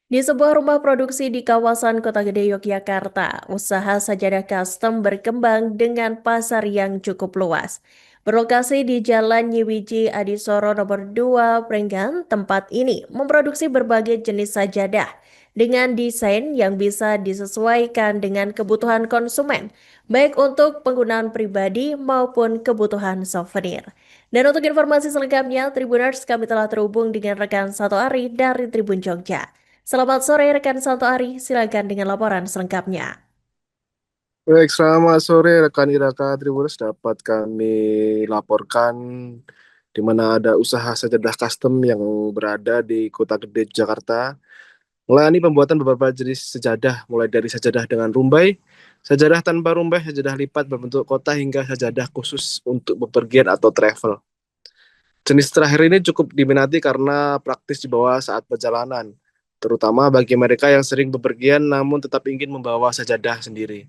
Di sebuah rumah produksi di kawasan Kota Gede, Yogyakarta, usaha sajadah custom berkembang dengan pasar yang cukup luas. Berlokasi di Jalan Nyiwiji Adisoro nomor 2, Pringgan, tempat ini memproduksi berbagai jenis sajadah dengan desain yang bisa disesuaikan dengan kebutuhan konsumen, baik untuk penggunaan pribadi maupun kebutuhan souvenir. Dan untuk informasi selengkapnya, Tribuners, kami telah terhubung dengan rekan Satu Ari dari Tribun Jogja. Selamat sore rekan Salto Ari, silakan dengan laporan selengkapnya. Baik, selamat sore rekan Iraka Tribuners. Dapat kami laporkan di mana ada usaha sajadah custom yang berada di Kota Gede, Jakarta. Melayani pembuatan beberapa jenis sajadah, mulai dari sajadah dengan rumbai, sajadah tanpa rumbai, sajadah lipat berbentuk kotak, hingga sajadah khusus untuk bepergian atau travel. Jenis terakhir ini cukup diminati karena praktis dibawa saat perjalanan, terutama bagi mereka yang sering bepergian namun tetap ingin membawa sajadah sendiri.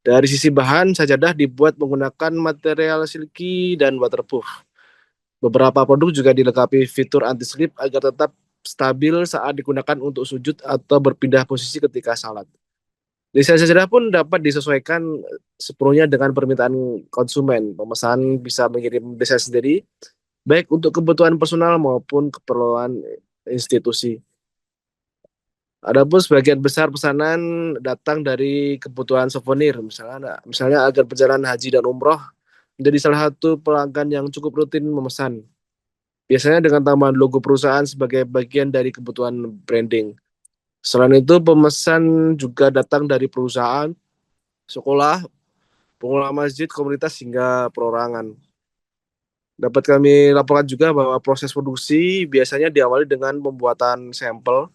Dari sisi bahan, sajadah dibuat menggunakan material silky dan waterproof. Beberapa produk juga dilengkapi fitur anti-slip agar tetap stabil saat digunakan untuk sujud atau berpindah posisi ketika salat. Desain sajadah pun dapat disesuaikan sepenuhnya dengan permintaan konsumen. Pemesan bisa mengirim desain sendiri, baik untuk kebutuhan personal maupun keperluan institusi. Adapun sebagian besar pesanan datang dari kebutuhan souvenir, misalnya agar perjalanan haji dan umroh menjadi salah satu pelanggan yang cukup rutin memesan. Biasanya dengan tambahan logo perusahaan sebagai bagian dari kebutuhan branding. Selain itu, pemesan juga datang dari perusahaan, sekolah, pengelola masjid, komunitas, hingga perorangan. Dapat kami laporkan juga bahwa proses produksi biasanya diawali dengan pembuatan sampel.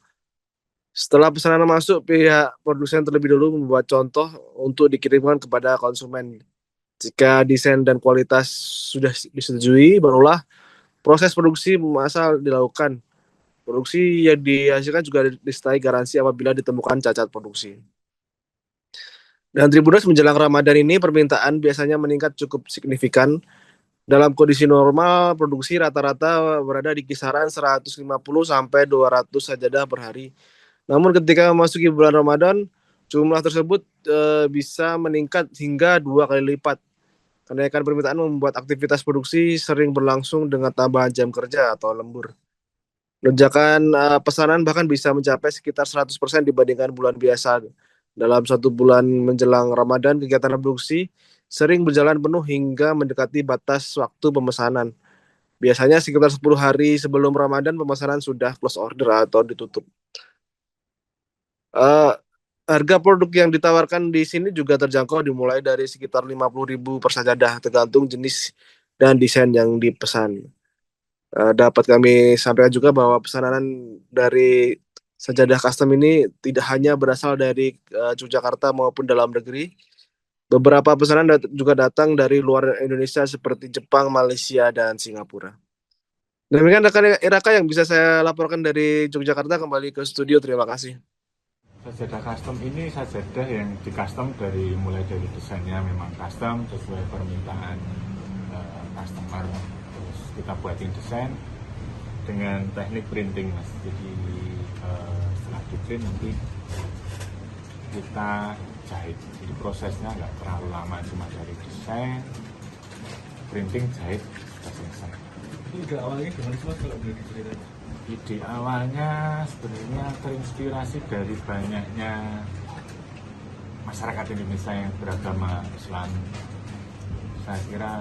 Setelah pesanan masuk, pihak produsen terlebih dahulu membuat contoh untuk dikirimkan kepada konsumen. Jika desain dan kualitas sudah disetujui, barulah proses produksi massal dilakukan. Produksi yang dihasilkan juga disertai garansi apabila ditemukan cacat produksi. Dan Tribuners, menjelang Ramadan ini permintaan biasanya meningkat cukup signifikan. Dalam kondisi normal, produksi rata-rata berada di kisaran 150 sampai 200 sajadah per hari. Namun ketika memasuki bulan Ramadan, jumlah tersebut bisa meningkat hingga 2 kali lipat. Kenaikan permintaan membuat aktivitas produksi sering berlangsung dengan tambahan jam kerja atau lembur. Lonjakan pesanan bahkan bisa mencapai sekitar 100% dibandingkan bulan biasa. Dalam 1 bulan menjelang Ramadan, kegiatan produksi sering berjalan penuh hingga mendekati batas waktu pemesanan. Biasanya sekitar 10 hari sebelum Ramadan pemesanan sudah close order atau ditutup. Harga produk yang ditawarkan di sini juga terjangkau, dimulai dari sekitar 50.000 per sajadah, tergantung jenis dan desain yang dipesan. Dapat kami sampaikan juga bahwa pesanan dari sajadah custom ini tidak hanya berasal dari Yogyakarta maupun dalam negeri. Beberapa pesanan juga datang dari luar Indonesia seperti Jepang, Malaysia, dan Singapura. Demikian rekan Iraka yang bisa saya laporkan dari Yogyakarta. Kembali ke studio, terima kasih. Sajadah custom ini sajadah yang di custom mulai dari desainnya memang custom sesuai permintaan customer. Terus kita buatin desain dengan teknik printing, Mas. Jadi setelah di print nanti kita jahit. Jadi prosesnya nggak terlalu lama, cuma dari desain, printing, jahit, sudah selesai. Ide awalnya gimana sih Mas kalau boleh diceritain? Ide awalnya sebenarnya terinspirasi dari banyaknya masyarakat Indonesia yang beragama Islam. Saya kira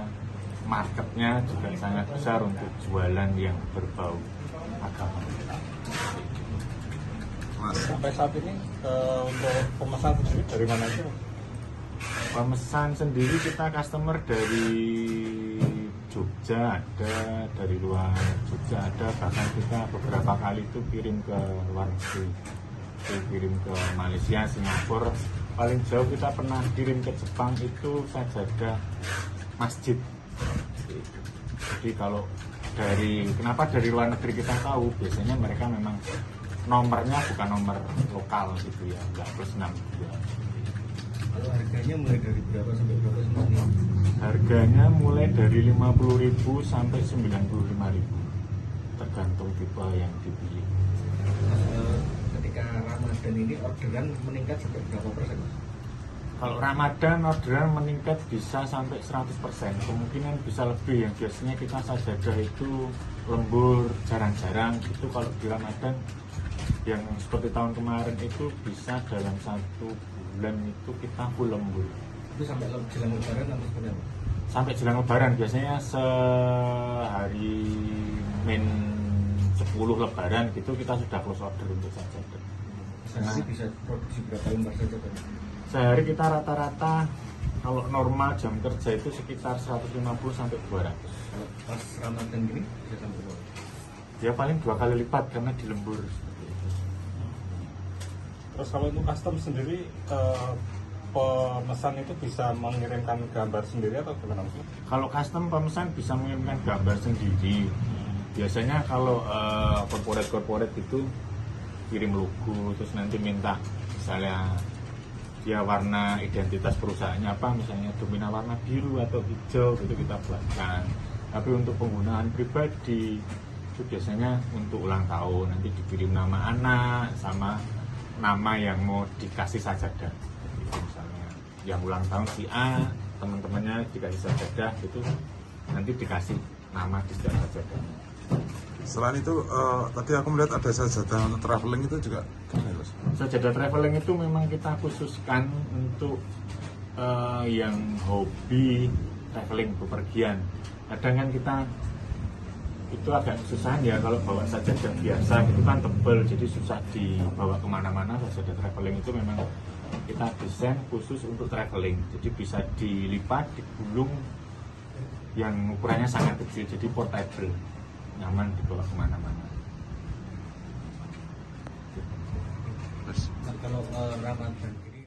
marketnya juga sangat besar untuk jualan yang berbau agama. Sampai saat ini untuk pemesan sendiri dari mana aja? Pemesan sendiri kita customer dari Jogja ada, dari luar Jogja ada, bahkan kita beberapa kali itu kirim ke luar negeri, kirim ke Malaysia, Singapura. Paling jauh kita pernah kirim ke Jepang itu sajadah masjid. Jadi kalau kenapa dari luar negeri kita tahu, biasanya mereka memang nomornya bukan nomor lokal gitu ya, nggak plus 62. Kalau harganya mulai dari berapa sampai berapa sebenarnya? Harganya mulai dari 50.000 sampai 95.000, tergantung tipe yang dipilih. Ketika Ramadan ini orderan meningkat sampai berapa persen, Mas? Kalau Ramadan orderan meningkat bisa sampai 100%, kemungkinan bisa lebih. Yang biasanya kita sajadah itu lembur jarang-jarang itu, kalau di Ramadan yang seperti tahun kemarin itu bisa dalam 1 bulan itu kita full lembur. Itu sampai jelang lebaran atau seperti apa? Sampai jelang lebaran, biasanya sehari min 10 lebaran gitu kita sudah close order untuk sajadah. Sehari bisa produksi berapa lembar saja kan? Sehari kita rata-rata kalau normal jam kerja itu sekitar 150 sampai 200. Kalau pas Ramadan gini bisa sampai berapa? Ya paling 2 kali lipat karena di lembur. Terus kalau untuk custom sendiri, pemesan itu bisa mengirimkan gambar sendiri atau gimana Mas? Kalau custom pemesan bisa mengirimkan gambar sendiri. Biasanya kalau corporate itu kirim logo, terus nanti minta misalnya dia warna identitas perusahaannya apa, misalnya domina warna biru atau hijau, gitu kita buatkan. Tapi untuk penggunaan pribadi itu biasanya untuk ulang tahun nanti dikirim nama anak sama nama yang mau dikasih sajadah. Gitu, misalnya yang ulang tahun si A, teman-temannya dikasih sajadah itu nanti dikasih nama di setiap sajadahnya. Selain itu, tadi aku melihat ada sajadah untuk traveling itu juga gimana, Mas? Sajadah traveling itu memang kita khususkan untuk yang hobi traveling, bepergian. Kadang kan kita itu agak susah ya kalau bawa sajadah biasa itu kan tebel, jadi susah dibawa kemana-mana. Sajadah traveling itu memang kita desain khusus untuk traveling, jadi bisa dilipat, digulung, yang ukurannya sangat kecil, jadi portable, nyaman dibawa kemana-mana. Nah, kalau Ramadan ini